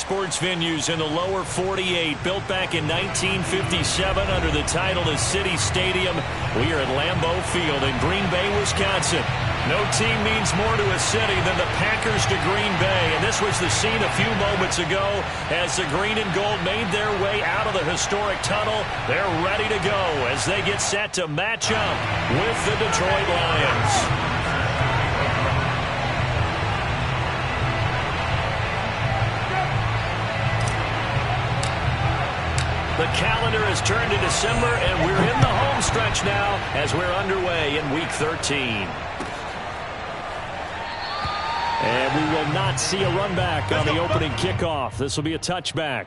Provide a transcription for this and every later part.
sports venues in the lower 48, built back in 1957 under the title of City Stadium. We are at Lambeau Field in Green Bay, Wisconsin. No team means more to a city than the Packers to Green Bay, and this was the scene a few moments ago as the green and gold made their way out of the historic tunnel. They're ready to go as they get set to match up with the Detroit Lions. The calendar has turned to December, and we're in the home stretch now as we're underway in Week 13. And we will not see a run back on the opening kickoff. This will be a touchback.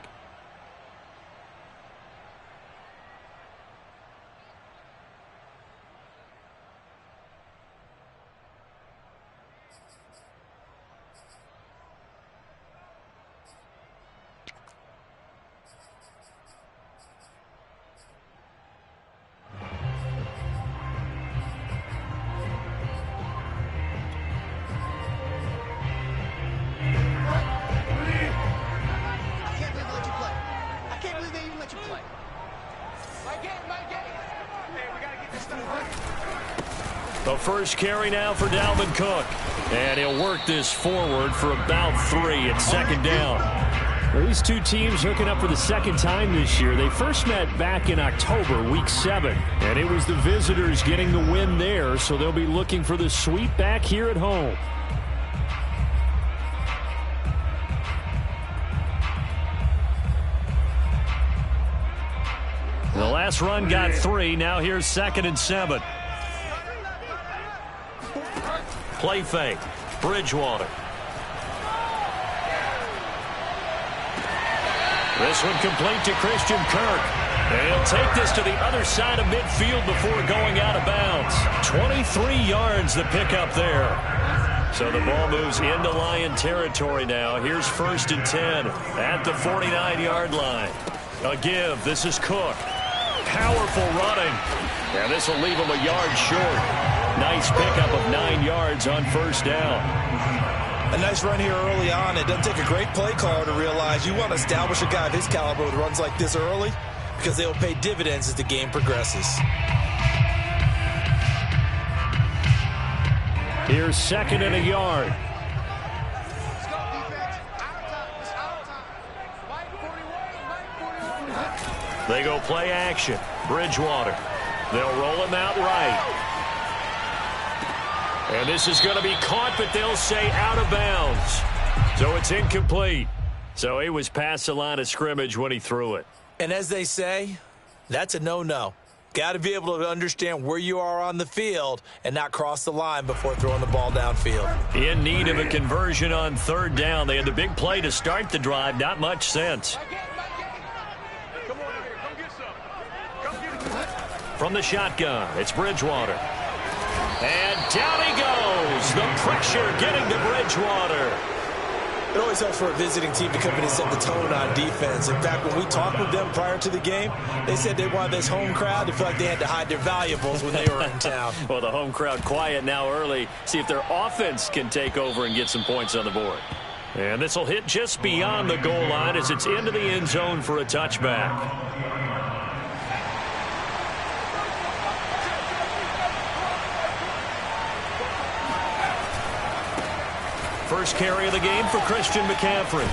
The first carry now for Dalvin Cook. And he'll work this forward for about 3 at second down. Well, these two teams hooking up for the second time this year. They first met back in October, Week 7. And it was the visitors getting the win there, so they'll be looking for the sweep back here at home. The last run got 3. Now here's 2nd and 7. Play fake. Bridgewater. This one complete to Christian Kirk. And he'll take this to the other side of midfield before going out of bounds. 23 yards the pickup there. So the ball moves into Lion territory now. Here's 1st and 10 at the 49-yard line. A give. This is Cook. Powerful running. And this will leave him a yard short. Nice pickup of 9 yards on 1st down. A nice run here early on. It doesn't take a great play caller to realize you want to establish a guy of his caliber with runs like this early because they will pay dividends as the game progresses. Here's 2nd and a yard. They go play action. Bridgewater. They'll roll him out right. And this is going to be caught, but they'll say out of bounds. So it's incomplete. So he was past the line of scrimmage when he threw it. And as they say, that's a no-no. Got to be able to understand where you are on the field and not cross the line before throwing the ball downfield. In need of a conversion on 3rd down. They had the big play to start the drive. Not much sense. From the shotgun, it's Bridgewater. And down he goes. The pressure getting to Bridgewater. It always helps for a visiting team to come in and set the tone on defense. In fact, when we talked with them prior to the game, they said they wanted this home crowd to feel like they had to hide their valuables when they were in town. Well, the home crowd quiet now early. See if their offense can take over and get some points on the board. And this will hit just beyond the goal line as it's into the end zone for a touchback. First carry of the game for Christian McCaffrey.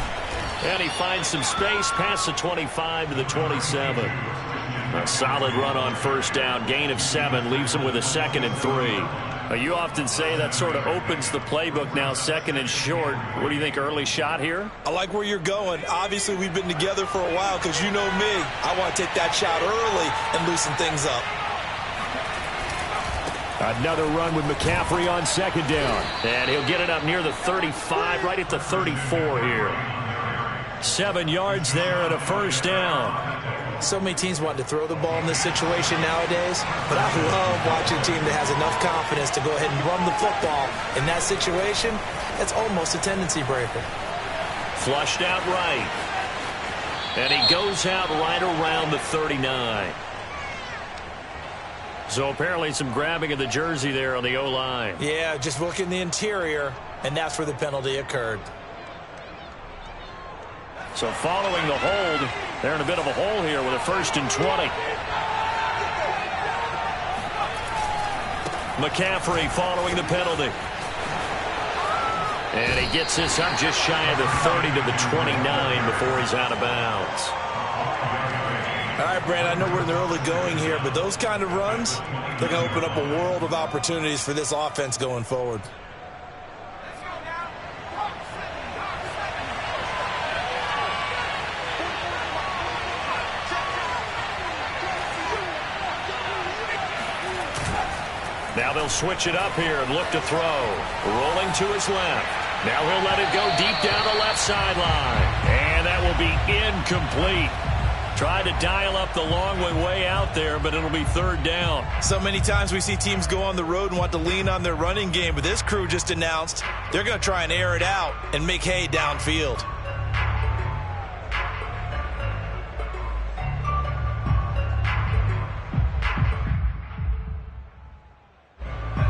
And he finds some space past the 25 to the 27. A solid run on 1st down. Gain of 7 leaves him with a 2nd and 3. You often say that sort of opens the playbook now, 2nd and short. What do you think, early shot here? I like where you're going. Obviously, we've been together for a while because you know me. I want to take that shot early and loosen things up. Another run with McCaffrey on 2nd down. And he'll get it up near the 35, right at the 34 here. 7 yards there and a 1st down. So many teams want to throw the ball in this situation nowadays, but I love watching a team that has enough confidence to go ahead and run the football in that situation. That's almost a tendency breaker. Flushed out right. And he goes out right around the 39. So apparently some grabbing of the jersey there on the O-line. Yeah, just look in the interior, and that's where the penalty occurred. So following the hold, they're in a bit of a hole here with a 1st and 20. McCaffrey following the penalty. And he gets this up just shy of the 30 to the 29 before he's out of bounds. All right, Brand, I know we're in the early going here, but those kind of runs, they're going to open up a world of opportunities for this offense going forward. Now they'll switch it up here and look to throw. Rolling to his left. Now he'll let it go deep down the left sideline. And that will be incomplete. Tried to dial up the long way out there, but it'll be 3rd down. So many times we see teams go on the road and want to lean on their running game, but this crew just announced they're going to try and air it out and make hay downfield.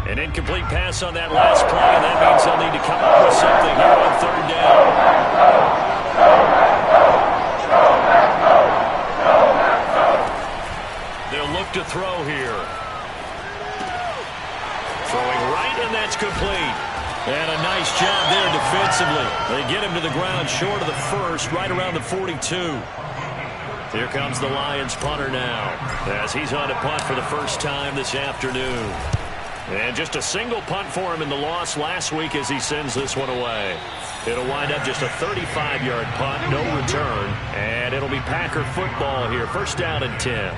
An incomplete pass on that last play, and that means they'll need to come up with something here on 3rd down. They'll look to throw here. Throwing right, and that's complete. And a nice job there defensively. They get him to the ground short of the 1st, right around the 42. Here comes the Lions punter now, as he's on to punt for the first time this afternoon. And just a single punt for him in the loss last week as he sends this one away. It'll wind up just a 35-yard punt, no return. And it'll be Packer football here. 1st down and 10.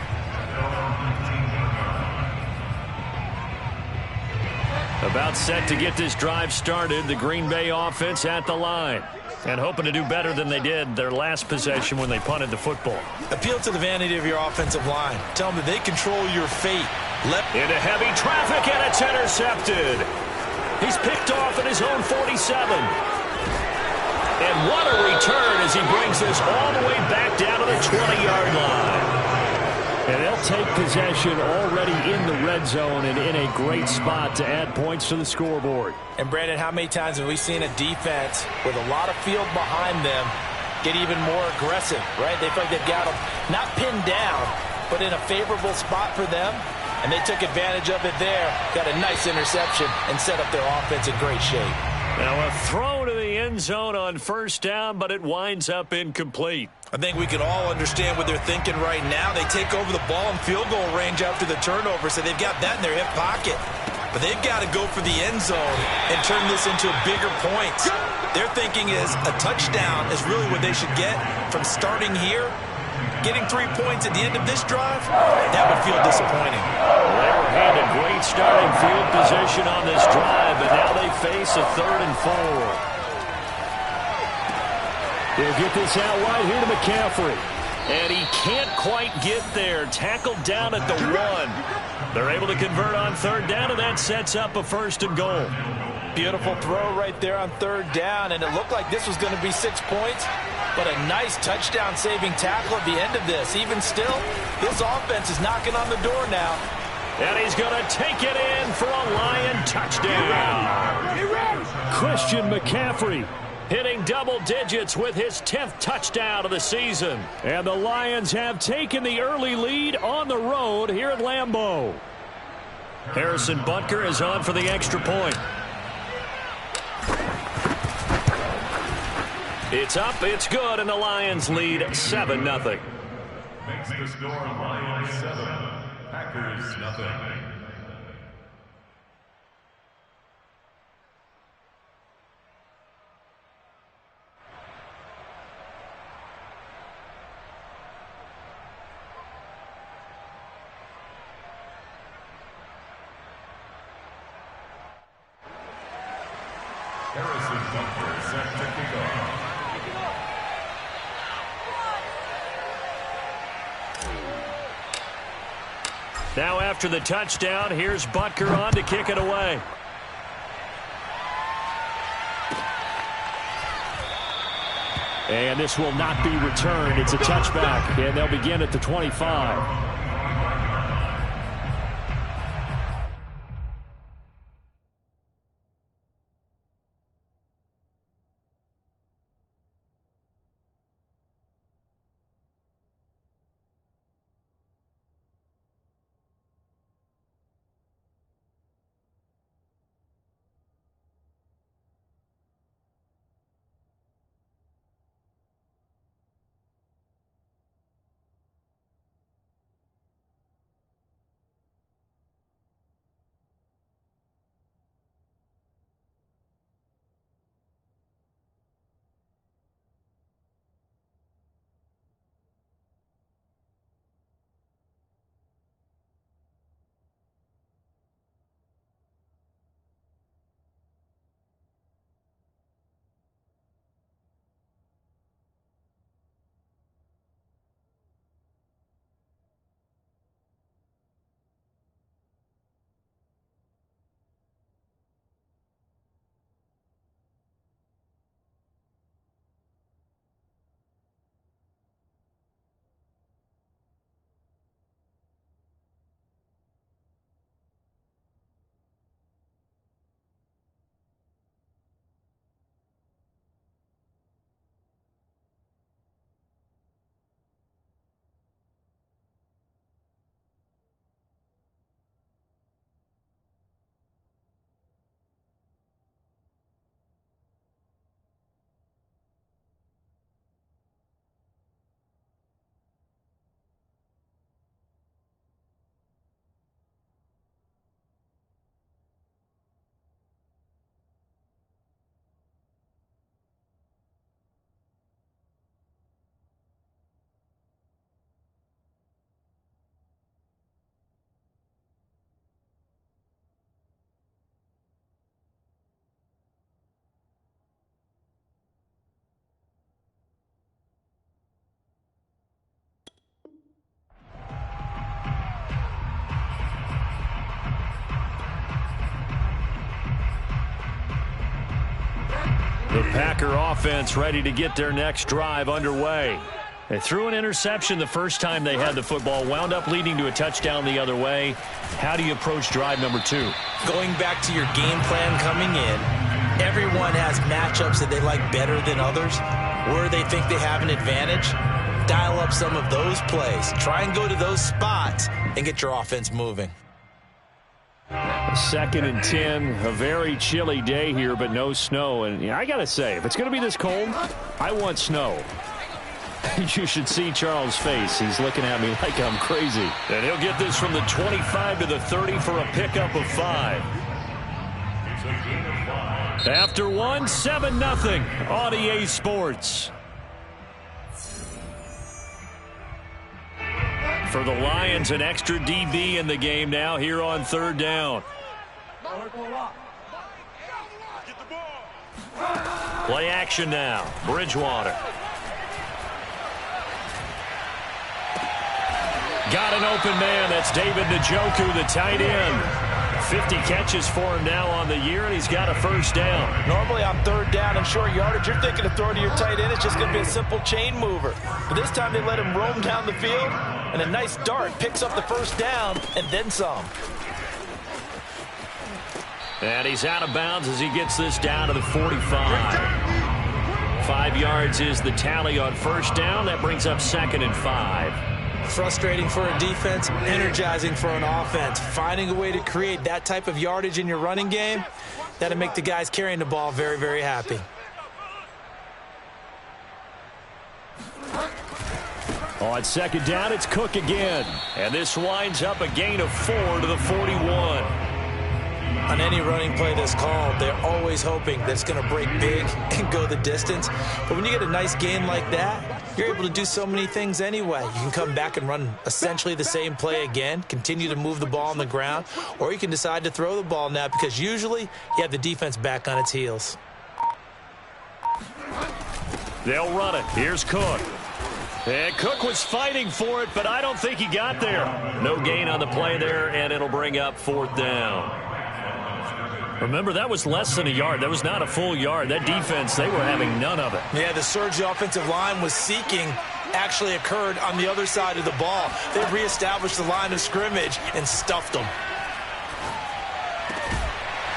About set to get this drive started, the Green Bay offense at the line. And hoping to do better than they did their last possession when they punted the football. Appeal to the vanity of your offensive line. Tell them that they control your fate. Into heavy traffic, and it's intercepted. He's picked off at his own 47. And what a return as he brings this all the way back down to the 20-yard line. And they'll take possession already in the red zone and in a great spot to add points to the scoreboard. And, Brandon, how many times have we seen a defense with a lot of field behind them get even more aggressive, right? They feel like they've got them not pinned down, but in a favorable spot for them. And they took advantage of it there, got a nice interception, and set up their offense in great shape. Now a throw to the end zone on 1st down, but it winds up incomplete. I think we can all understand what they're thinking right now. They take over the ball in field goal range after the turnover, so they've got that in their hip pocket. But they've got to go for the end zone and turn this into bigger points. Their thinking is a touchdown is really what they should get from starting here. Getting 3 points at the end of this drive, that would feel disappointing. Well, they were handed great starting field position on this drive, but now they face a 3rd and 4. They'll get this out wide here to McCaffrey. And he can't quite get there. Tackled down at the 1. They're able to convert on 3rd down, and that sets up a 1st and goal. Beautiful throw right there on 3rd down, and it looked like this was going to be 6 points. But a nice touchdown-saving tackle at the end of this. Even still, this offense is knocking on the door now. And he's going to take it in for a Lion touchdown. Christian McCaffrey hitting double digits with his 10th touchdown of the season. And the Lions have taken the early lead on the road here at Lambeau. Harrison Butker is on for the extra point. It's up, it's good, and the Lions lead 7-0. Makes the score Lions 7, Packers 0. Harrison Butker set to kick off. Now after the touchdown, here's Butker on to kick it away. And this will not be returned. It's a touchback, and they'll begin at the 25. Packer offense ready to get their next drive underway. They threw an interception the first time they had the football, wound up leading to a touchdown the other way. How do you approach drive number 2? Going back to your game plan coming in, everyone has matchups that they like better than others, where they think they have an advantage. Dial up some of those plays. Try and go to those spots and get your offense moving. 2nd and 10, a very chilly day here, but no snow. And I got to say, if it's going to be this cold, I want snow. You should see Charles' face. He's looking at me like I'm crazy. And he'll get this from the 25 to the 30 for a pickup of 5. After 1, 7-0 on EA Sports. For the Lions, an extra DB in the game now here on 3rd down. Play action now. Bridgewater. Got an open man. That's David Njoku, the tight end. 50 catches for him now on the year, and he's got a 1st down. Normally on 3rd down and short yardage, you're thinking of throwing to your tight end. It's just going to be a simple chain mover. But this time they let him roam down the field, and a nice dart picks up the 1st down and then some. And he's out of bounds as he gets this down to the 45. 5 yards is the tally on 1st down. That brings up 2nd and 5. Frustrating for a defense, energizing for an offense. Finding a way to create that type of yardage in your running game, that'll make the guys carrying the ball very, very happy. On 2nd down, it's Cook again. And this winds up a gain of 4 to the 41. On any running play that's called, they're always hoping that it's going to break big and go the distance. But when you get a nice gain like that, you're able to do so many things anyway. You can come back and run essentially the same play again, continue to move the ball on the ground, or you can decide to throw the ball now because usually you have the defense back on its heels. They'll run it. Here's Cook. And Cook was fighting for it, but I don't think he got there. No gain on the play there, and it'll bring up 4th down. Remember, that was less than a yard. That was not a full yard. That defense, they were having none of it. Yeah, the surge the offensive line was seeking actually occurred on the other side of the ball. They reestablished the line of scrimmage and stuffed them.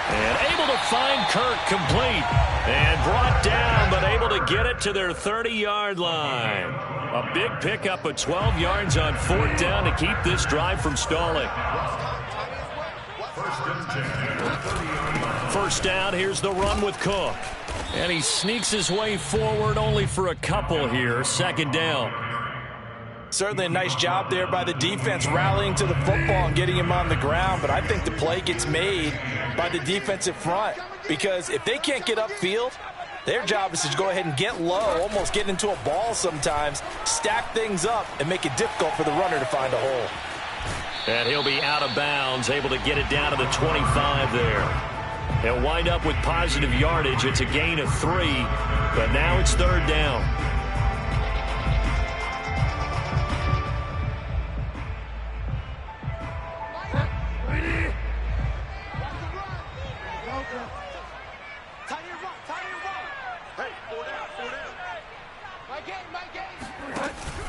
And able to find Kirk complete. And brought down, but able to get it to their 30-yard line. A big pickup of 12 yards on 4th down to keep this drive from stalling. 1st down, here's the run with Cook. And he sneaks his way forward only for a couple here. 2nd down. Certainly a nice job there by the defense rallying to the football and getting him on the ground. But I think the play gets made by the defensive front. Because if they can't get upfield, their job is to go ahead and get low, almost get into a ball sometimes, stack things up, and make it difficult for the runner to find a hole. And he'll be out of bounds, able to get it down to the 25 there. He'll wind up with positive yardage. It's a gain of 3, but now it's 3rd down.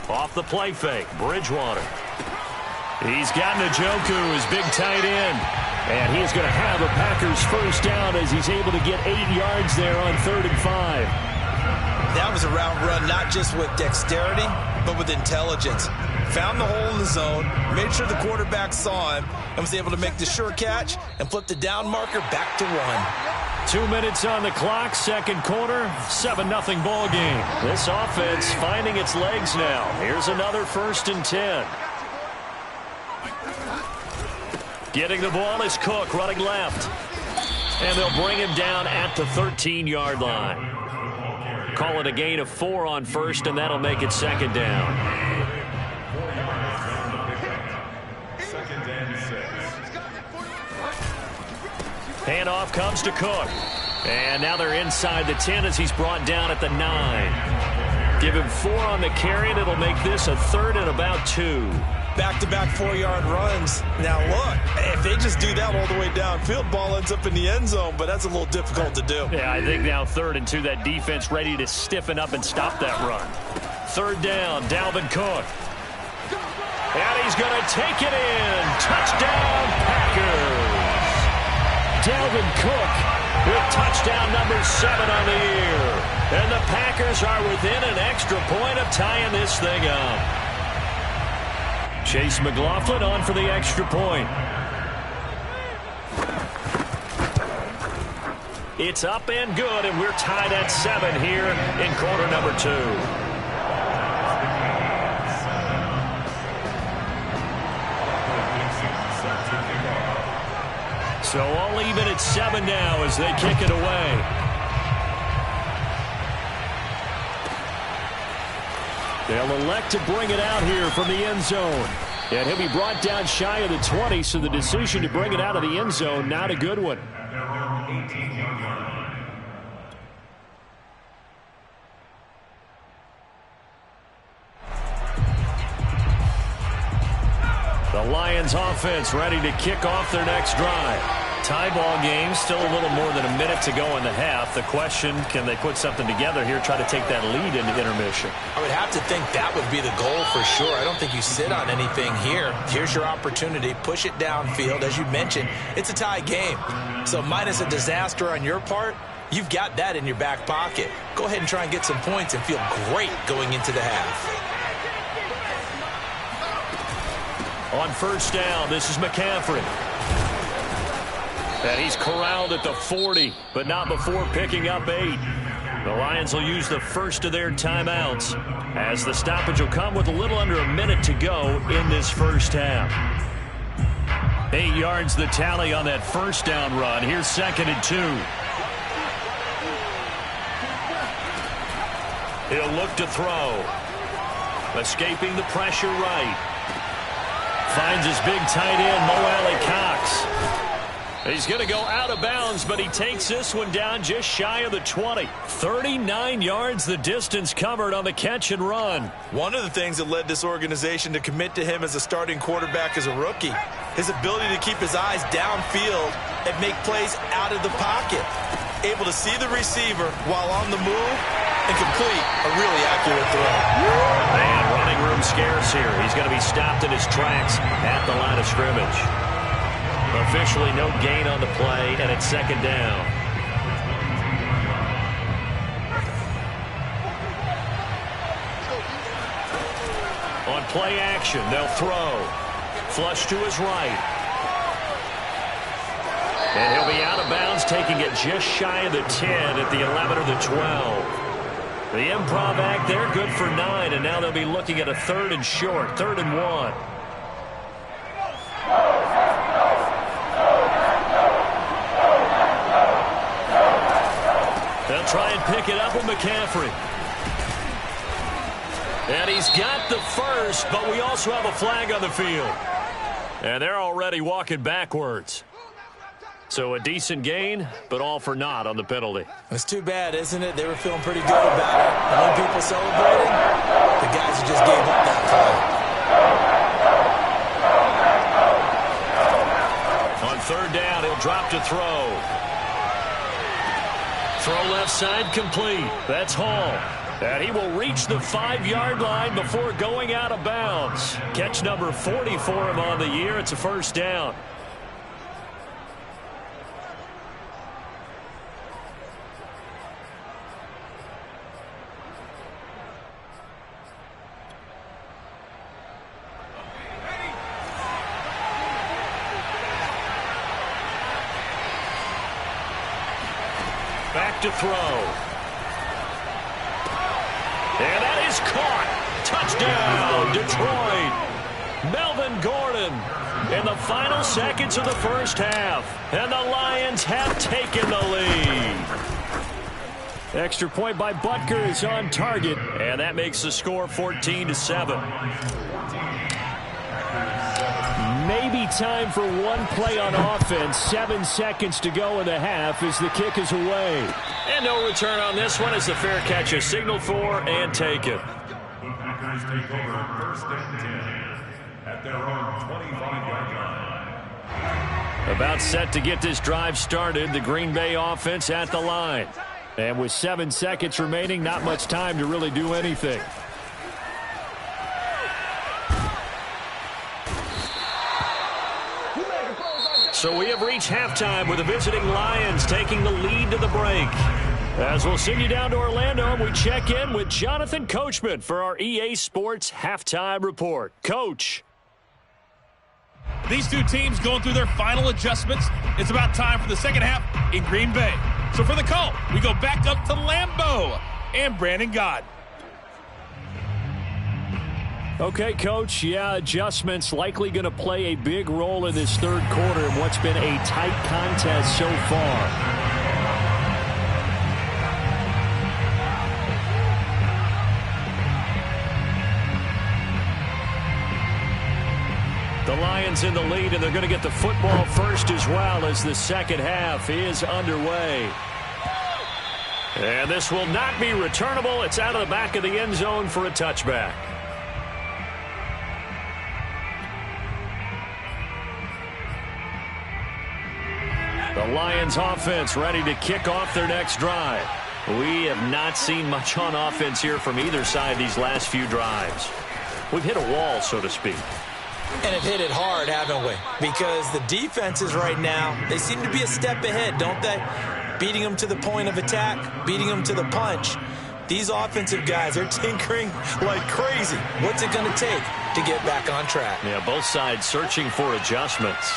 Off the play fake, Bridgewater. He's got Njoku, his big tight end. And he's going to have a Packers 1st down as he's able to get 8 yards there on 3rd and 5. That was a route run not just with dexterity, but with intelligence. Found the hole in the zone, made sure the quarterback saw him, and was able to make the sure catch and flip the down marker back to 1. 2 minutes on the clock, 2nd quarter, 7-0 ball game. This offense finding its legs now. Here's another 1st and 10. Getting the ball is Cook running left. And they'll bring him down at the 13-yard line. Call it a gain of 4 on 1st, and that'll make it 2nd down. 2nd and 6. Handoff comes to Cook. And now they're inside the 10 as he's brought down at the 9. Give him 4 on the carry, and it'll make this a 3rd and about 2. back-to-back 4-yard runs. Now, look, if they just do that all the way downfield, ball ends up in the end zone, but that's a little difficult to do. Yeah, I think now 3rd and 2, that defense ready to stiffen up and stop that run. 3rd down, Dalvin Cook. And he's going to take it in. Touchdown, Packers. Dalvin Cook with touchdown number 7 on the year. And the Packers are within an extra point of tying this thing up. Chase McLaughlin on for the extra point. It's up and good, and we're tied at 7 here in quarter number 2. So all even at 7 now as they kick it away. They'll elect to bring it out here from the end zone. And he'll be brought down shy of the 20, so the decision to bring it out of the end zone, not a good one. The Lions offense ready to kick off their next drive. Tie ball game, still a little more than a minute to go in the half. The question, can they put something together here, try to take that lead into intermission? I would have to think that would be the goal for sure. I don't think you sit on anything here. Here's your opportunity. Push it downfield. As you mentioned, it's a tie game. So minus a disaster on your part, you've got that in your back pocket. Go ahead and try and get some points and feel great going into the half. On 1st down, this is McCaffrey. And he's corralled at the 40, but not before picking up 8. The Lions will use the first of their timeouts, as the stoppage will come with a little under a minute to go in this first half. 8 yards the tally on that 1st down run. Here's 2nd and 2. He'll look to throw. Escaping the pressure right. Finds his big tight end, Mo Alley-Cox. He's going to go out of bounds, but he takes this one down just shy of the 20. 39 yards the distance covered on the catch and run. One of the things that led this organization to commit to him as a starting quarterback as a rookie, his ability to keep his eyes downfield and make plays out of the pocket. Able to see the receiver while on the move and complete a really accurate throw. And running room scarce here. He's going to be stopped in his tracks at the line of scrimmage. Officially no gain on the play, and it's 2nd down. On play action, they'll throw. Flush to his right. And he'll be out of bounds, taking it just shy of the 10 at the 11 or the 12. The improv act, they're good for 9, and now they'll be looking at a 3rd and short, 3rd and 1. They'll try and pick it up with McCaffrey. And he's got the first, but we also have a flag on the field. And they're already walking backwards. So a decent gain, but all for naught on the penalty. It's too bad, isn't it? They were feeling pretty good about it. And when people celebrating, the guys who just gave up that play. On 3rd down, he'll drop to throw. Throw left side complete. That's Hall. And he will reach the 5-yard line before going out of bounds. Catch number 40 for him on the year. It's a 1st down. Back to throw. And that is caught. Touchdown, Detroit. Melvin Gordon in the final seconds of the first half. And the Lions have taken the lead. Extra point by Butker is on target. And that makes the score 14-7. Maybe time for one play on offense. 7 seconds to go in the half as the kick is away. And no return on this one as the fair catch is signaled for and taken. The Packers take over 1st and 10. at their own 25-yard line. About set to get this drive started, the Green Bay offense at the line. And with 7 seconds remaining, not much time to really do anything. So we have reached halftime with the visiting Lions taking the lead to the break. As we'll send you down to Orlando, we check in with Jonathan Coachman for our EA Sports Halftime Report. Coach. These two teams going through their final adjustments. It's about time for the second half in Green Bay. So for the call, we go back up to Lambeau and Brandon Gaudin. Okay, Coach. Yeah, adjustments likely going to play a big role in this third quarter in what's been a tight contest so far. The Lions in the lead, and they're going to get the football first as well as the second half is underway. And this will not be returnable. It's out of the back of the end zone for a touchback. The Lions offense ready to kick off their next drive. We have not seen much on offense here from either side these last few drives. We've hit a wall, so to speak. And have hit it hard, haven't we? Because the defenses right now, they seem to be a step ahead, don't they? Beating them to the point of attack, beating them to the punch. These offensive guys, they're tinkering like crazy. What's it going to take to get back on track? Yeah, both sides searching for adjustments.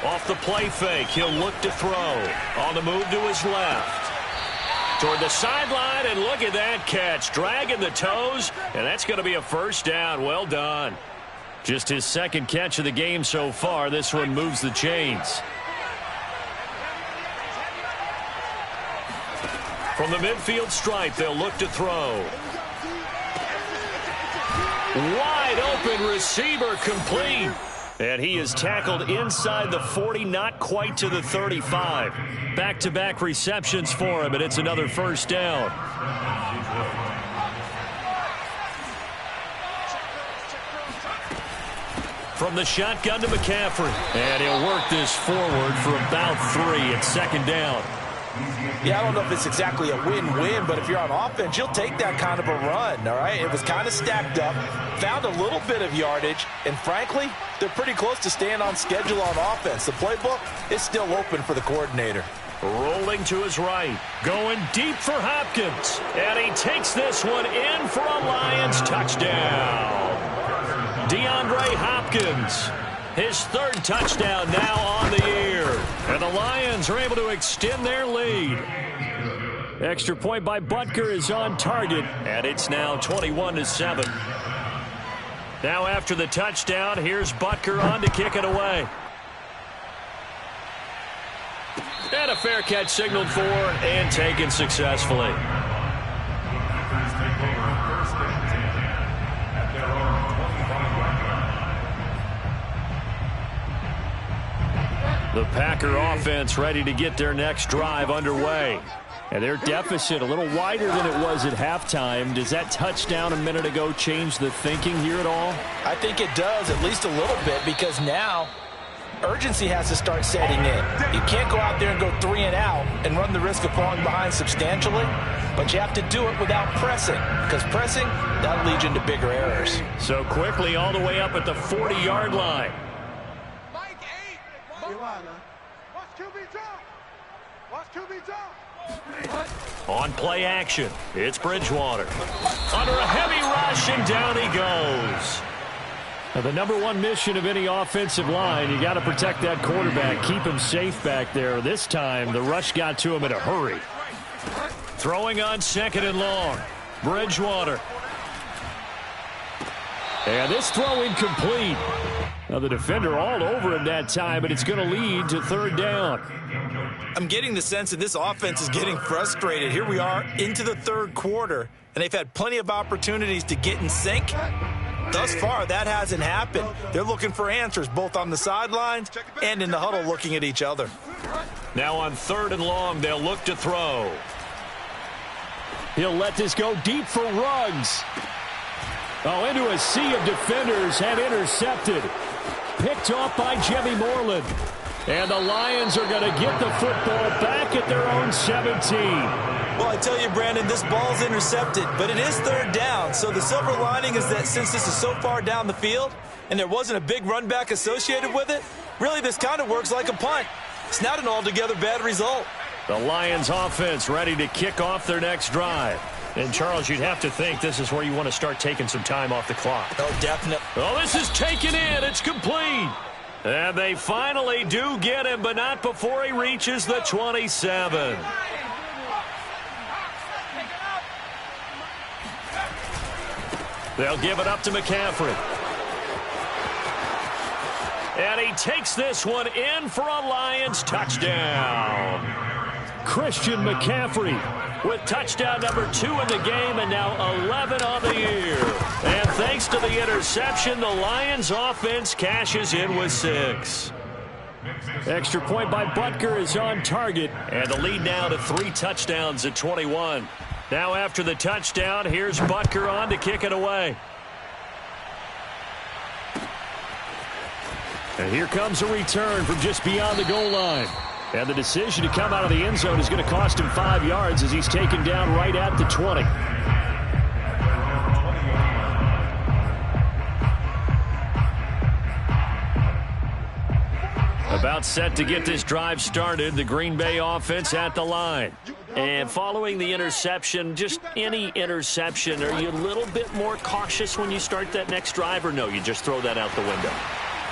Off the play fake, he'll look to throw. On the move to his left. Toward the sideline, and look at that catch. Dragging the toes, and that's going to be a first down. Well done. Just his second catch of the game so far. This one moves the chains. From the midfield stripe, they'll look to throw. Wide open receiver complete. And he is tackled inside the 40, not quite to the 35. Back-to-back receptions for him, and it's another first down. From the shotgun to McCaffrey. And he'll work this forward for about 3 at second down. Yeah, I don't know if it's exactly a win-win, but if you're on offense, you'll take that kind of a run, all right? It was kind of stacked up, found a little bit of yardage, and frankly, they're pretty close to staying on schedule on offense. The playbook is still open for the coordinator. Rolling to his right, going deep for Hopkins, and he takes this one in for a Lions touchdown. DeAndre Hopkins. His third touchdown now on the year. And the Lions are able to extend their lead. Extra point by Butker is on target. And it's now 21-7. Now after the touchdown, here's Butker on to kick it away. And a fair catch signaled for and taken successfully. The Packer offense ready to get their next drive underway. And their deficit a little wider than it was at halftime. Does that touchdown a minute ago change the thinking here at all? I think it does, at least a little bit, because now urgency has to start setting in. You can't go out there and go 3 and out and run the risk of falling behind substantially, but you have to do it without pressing, because pressing, that'll lead you into bigger errors. So quickly all the way up at the 40-yard line. On play action, it's Bridgewater. Under a heavy rush, and down he goes. Now, the number one mission of any offensive line, you got to protect that quarterback, keep him safe back there. This time, the rush got to him in a hurry. Throwing on second and long. Bridgewater. And this throw incomplete. Now, the defender all over him that time, but it's going to lead to third down. I'm getting the sense that this offense is getting frustrated. Here we are into the third quarter, and they've had plenty of opportunities to get in sync. Thus far, that hasn't happened. They're looking for answers both on the sidelines and in the huddle looking at each other. Now on third and long, they'll look to throw. He'll let this go deep for Ruggs. Oh, into a sea of defenders and intercepted. Picked off by Jimmy Moreland. And the Lions are going to get the football back at their own 17. Well, I tell you, Brandon, this ball's intercepted, but it is third down. So the silver lining is that since this is so far down the field and there wasn't a big run back associated with it, really this kind of works like a punt. It's not an altogether bad result. The Lions offense ready to kick off their next drive. And, Charles, you'd have to think this is where you want to start taking some time off the clock. Oh, definitely. Oh, this is taken in. It's complete. And they finally do get him, but not before he reaches the 27. They'll give it up to McCaffrey. And he takes this one in for a Lions touchdown. Christian McCaffrey with touchdown number 2 in the game and now 11 on the year. And thanks to the interception, the Lions offense cashes in with 6. Extra point by Butker is on target. And the lead now to 3 touchdowns at 21. Now after the touchdown, here's Butker on to kick it away. And here comes a return from just beyond the goal line. And the decision to come out of the end zone is going to cost him 5 yards as he's taken down right at the 20. About set to get this drive started, the Green Bay offense at the line. And following the interception, just any interception, are you a little bit more cautious when you start that next drive, or no, you just throw that out the window?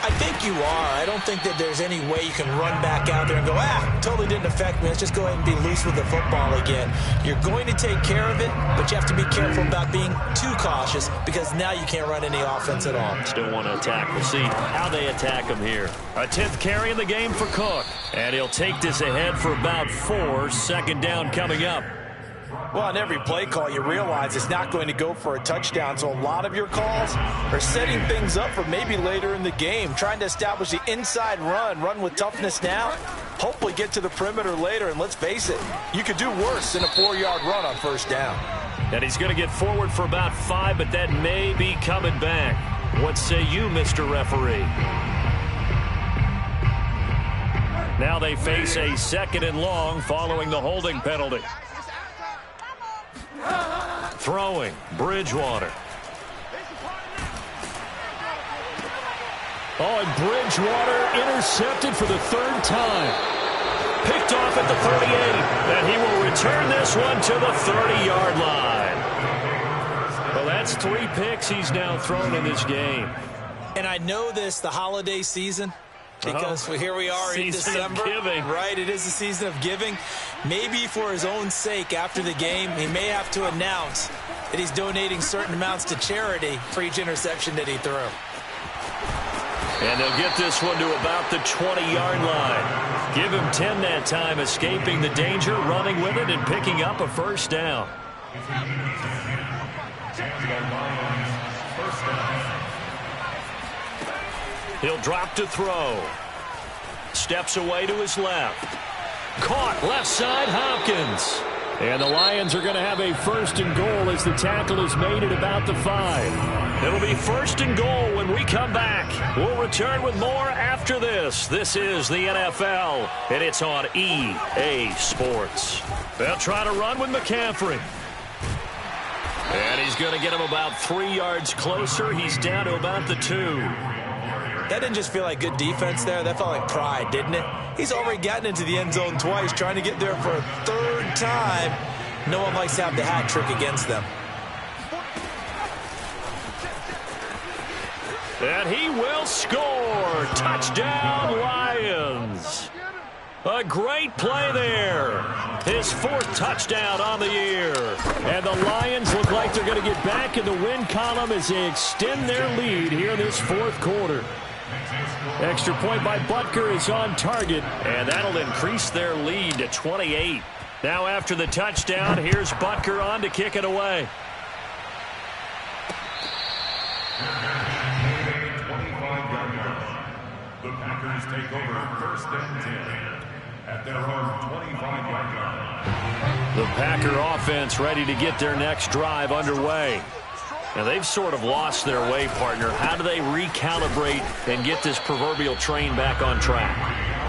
I think you are. I don't think that there's any way you can run back out there and go, totally didn't affect me. Let's just go ahead and be loose with the football again. You're going to take care of it, but you have to be careful about being too cautious because now you can't run any offense at all. Still want to attack. We'll see how they attack him here. A 10th carry in the game for Cook. And he'll take this ahead for about 4. Second down coming up. Well, on every play call, you realize it's not going to go for a touchdown. So a lot of your calls are setting things up for maybe later in the game, trying to establish the inside run with toughness now, hopefully get to the perimeter later. And let's face it, you could do worse than a 4-yard run on first down. And he's going to get forward for about 5, but that may be coming back. What say you, Mr. Referee? Now they face a 2nd and long following the holding penalty. Throwing, Bridgewater. Oh, and Bridgewater intercepted for the 3rd time. Picked off at the 38, and he will return this one to the 30-yard line. Well, that's 3 picks he's now thrown in this game. And I know this, the holiday season, because here we are in December, right? It is the season of giving. Maybe for his own sake after the game, he may have to announce that he's donating certain amounts to charity for each interception that he threw. And they'll get this one to about the 20-yard line. Give him 10 that time, escaping the danger, running with it, and picking up a first down. He'll drop to throw. Steps away to his left. Caught left side, Hopkins. And the Lions are going to have a 1st and goal as the tackle is made at about the 5. It'll be 1st and goal when we come back. We'll return with more after this. This is the NFL, and it's on EA Sports. They'll try to run with McCaffrey. And he's going to get him about 3 yards closer. He's down to about the 2. That didn't just feel like good defense there. That felt like pride, didn't it? He's already gotten into the end zone twice, trying to get there for a 3rd time. No one likes to have the hat trick against them. And he will score. Touchdown, Lions. A great play there. His 4th touchdown on the year. And the Lions look like they're going to get back in the win column as they extend their lead here in this 4th quarter. Extra point by Butker is on target, and that'll increase their lead to 28. Now after the touchdown, here's Butker on to kick it away. 25-yard line. The Packers take over 1st and 10 at their own 25-yard line. The Packer offense ready to get their next drive underway. Now, they've sort of lost their way, partner. How do they recalibrate and get this proverbial train back on track?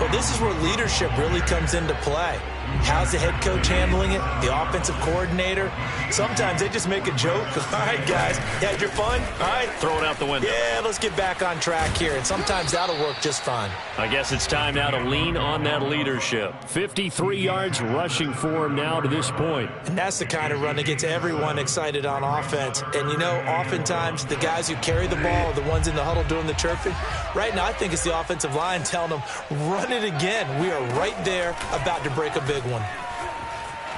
Well, this is where leadership really comes into play. How's the head coach handling it? The offensive coordinator? Sometimes they just make a joke. All right, guys, you had your fun? All right. Throw it out the window. Yeah, let's get back on track here. And sometimes that'll work just fine. I guess it's time now to lean on that leadership. 53 yards rushing for him now to this point. And that's the kind of run that gets everyone excited on offense. And, you know, oftentimes the guys who carry the ball are the ones in the huddle doing the chirping. Right now, I think it's the offensive line telling them, run it again. We are right there about to break a big one.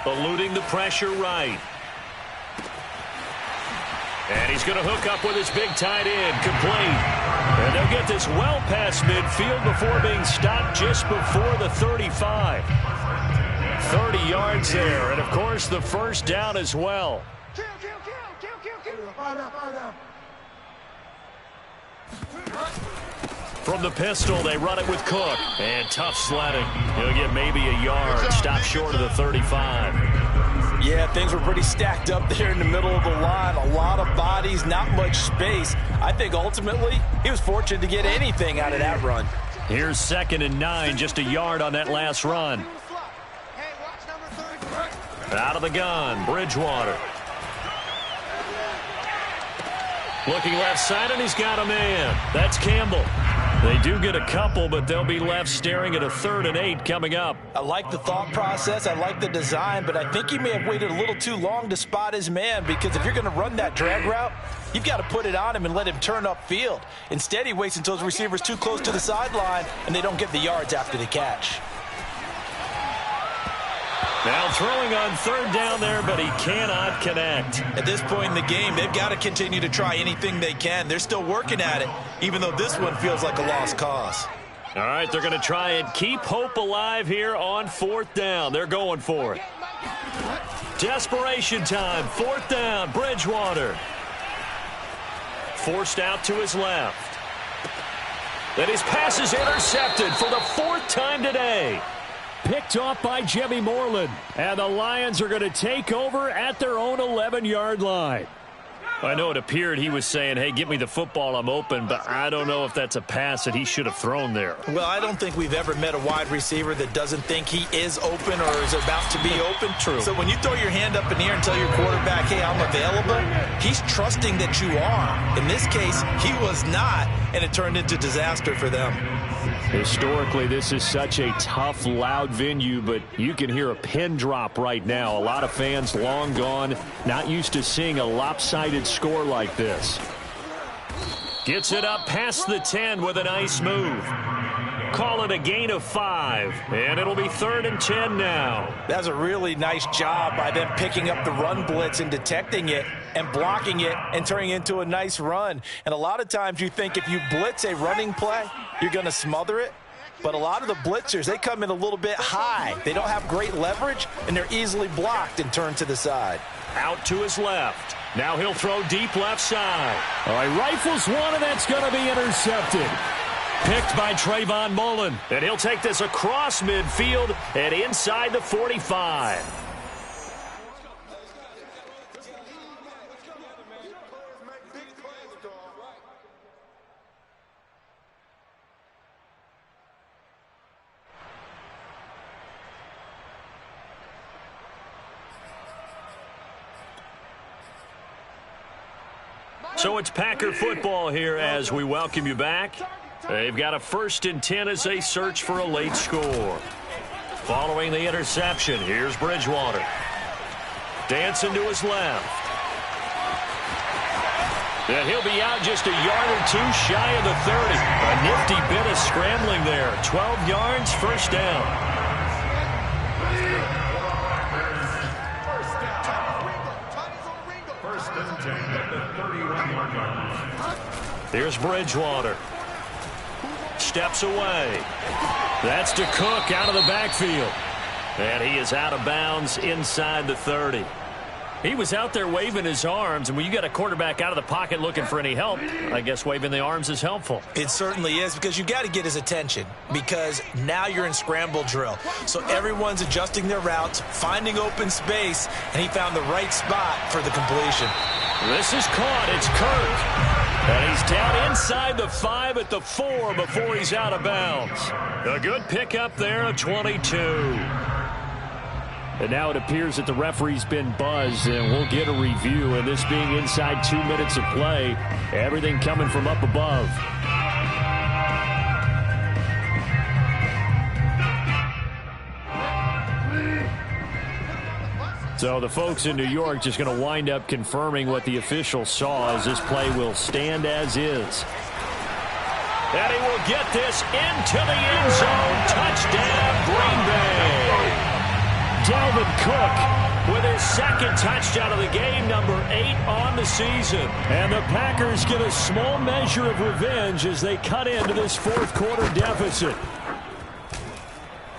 Eluding the pressure right. And he's going to hook up with his big tight end, complete. And they'll get this well past midfield before being stopped just before the 35. 30 yards there, and of course the first down as well. From the pistol, they run it with Cook. And tough sledding. He'll get maybe a yard. Stop short of the 35. Yeah, things were pretty stacked up there in the middle of the line. A lot of bodies, not much space. I think ultimately he was fortunate to get anything out of that run. Here's 2nd and 9, just a yard on that last run. Out of the gun, Bridgewater. Looking left side, and he's got a man. That's Campbell. They do get a couple, but they'll be left staring at a 3rd and 8 coming up. I like the thought process. I like the design, but I think he may have waited a little too long to spot his man, because if you're going to run that drag route, you've got to put it on him and let him turn upfield. Instead, he waits until his receiver's too close to the sideline, and they don't get the yards after the catch. Now throwing on 3rd down there, but he cannot connect. At this point in the game, they've got to continue to try anything they can. They're still working at it, even though this one feels like a lost cause. All right, they're going to try and keep hope alive here on 4th down. They're going for it. Desperation time, 4th down, Bridgewater. Forced out to his left. Then his pass is intercepted for the 4th time today. Picked off by Jimmy Moreland. And the Lions are going to take over at their own 11-yard line. I know it appeared he was saying, hey, get me the football, I'm open, but I don't know if that's a pass that he should have thrown there. Well, I don't think we've ever met a wide receiver that doesn't think he is open or is about to be open. True. So when you throw your hand up in the air and tell your quarterback, hey, I'm available, he's trusting that you are. In this case, he was not, and it turned into disaster for them. Historically, this is such a tough, loud venue, but you can hear a pin drop right now. A lot of fans long gone, not used to seeing a lopsided score like this. Gets it up past the 10 with a nice move. Call it a gain of 5, and it'll be 3rd and 10 now. That's a really nice job by them picking up the run blitz and detecting it and blocking it and turning it into a nice run. And a lot of times you think if you blitz a running play, you're going to smother it. But a lot of the blitzers, they come in a little bit high. They don't have great leverage, and they're easily blocked and turned to the side. Out to his left. Now he'll throw deep left side. All right, rifles one, and that's going to be intercepted. Picked by Trayvon Mullen. And he'll take this across midfield and inside the 45. So it's Packer football here as we welcome you back. They've got a 1st and 10 as they search for a late score. Following the interception, here's Bridgewater. Dancing to his left. And he'll be out just a yard or two shy of the 30. A nifty bit of scrambling there. 12 yards, first down. Here's Bridgewater. Steps away. That's to Cook out of the backfield. And he is out of bounds inside the 30. He was out there waving his arms, and when you got a quarterback out of the pocket looking for any help, I guess waving the arms is helpful. It certainly is, because you got to get his attention, because now you're in scramble drill. So everyone's adjusting their routes, finding open space, and he found the right spot for the completion. This is caught. It's Kirk. And he's down inside the 5 at the 4 before he's out of bounds. A good pickup there of 22. And now it appears that the referee's been buzzed, and we'll get a review. And this being inside 2 minutes of play, everything coming from up above. So the folks in New York just going to wind up confirming what the official saw, as this play will stand as is. And he will get this into the end zone. Touchdown, Green Bay. Dalvin Cook with his second touchdown of the game, number 8 on the season. And the Packers get a small measure of revenge as they cut into this fourth quarter deficit.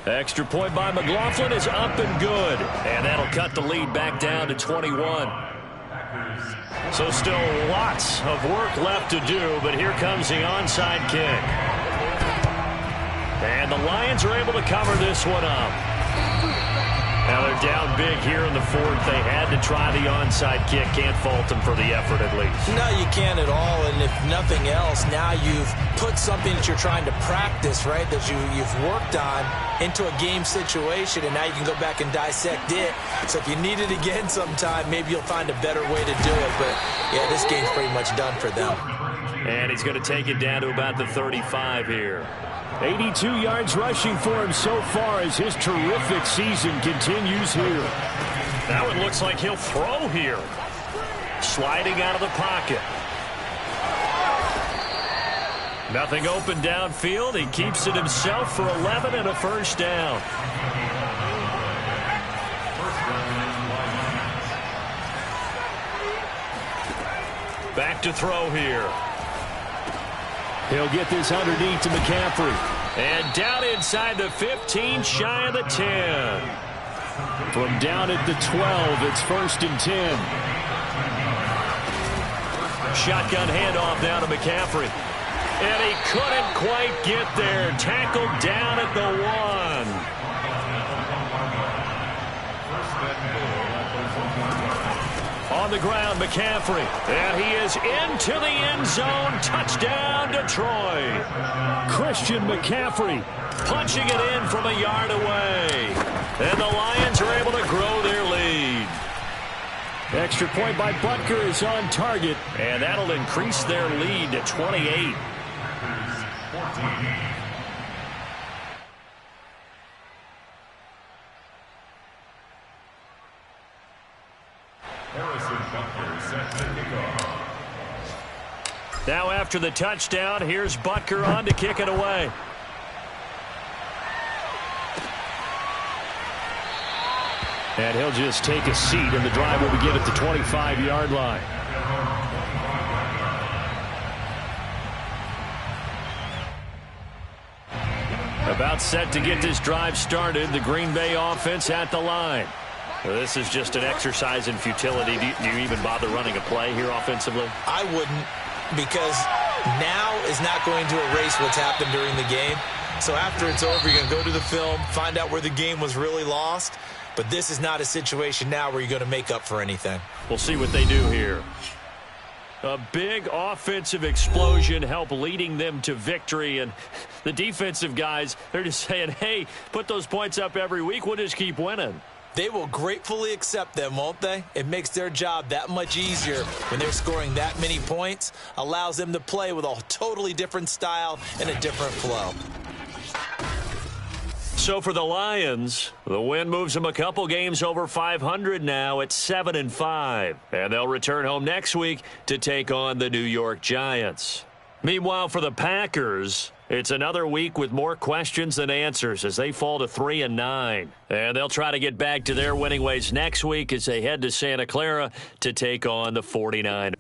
Extra point by McLaughlin is up and good. And that'll cut the lead back down to 21. So still lots of work left to do, but here comes the onside kick. And the Lions are able to cover this one up. Now they're down big here in the fourth. They had to try the onside kick. Can't fault them for the effort at least. No, you can't at all. And if nothing else, now you've put something that you're trying to practice, right, that you've worked on into a game situation, and now you can go back and dissect it. So if you need it again sometime, maybe you'll find a better way to do it. But, yeah, this game's pretty much done for them. And he's going to take it down to about the 35 here. 82 yards rushing for him so far as his terrific season continues here. Now it looks like he'll throw here. Sliding out of the pocket. Nothing open downfield. He keeps it himself for 11 and a first down. Back to throw here. He'll get this underneath to McCaffrey. And down inside the 15, shy of the 10. From down at the 12, it's 1st and 10. Shotgun handoff down to McCaffrey. And he couldn't quite get there. Tackled down at the 1. On the ground, McCaffrey. And he is into the end zone. Touchdown, Detroit. Christian McCaffrey punching it in from a yard away. And the Lions are able to grow their lead. Extra point by Butker is on target. And that'll increase their lead to 28. Now after the touchdown, here's Butker on to kick it away. And he'll just take a seat, and the drive will begin at the 25-yard line. About set to get this drive started, the Green Bay offense at the line. Well, this is just an exercise in futility. Do you even bother running a play here offensively? I wouldn't, because now is not going to erase what's happened during the game. So after it's over, you're going to go to the film, find out where the game was really lost. But this is not a situation now where you're going to make up for anything. We'll see what they do here. A big offensive explosion helped leading them to victory. And the defensive guys, they're just saying, hey, put those points up every week. We'll just keep winning. They will gratefully accept them, won't they? It makes their job that much easier when they're scoring that many points. Allows them to play with a totally different style and a different flow. So for the Lions, the win moves them a couple games over 500 now at 7-5. And they'll return home next week to take on the New York Giants. Meanwhile, for the Packers, it's another week with more questions than answers as they fall to 3-9. And they'll try to get back to their winning ways next week as they head to Santa Clara to take on the 49ers.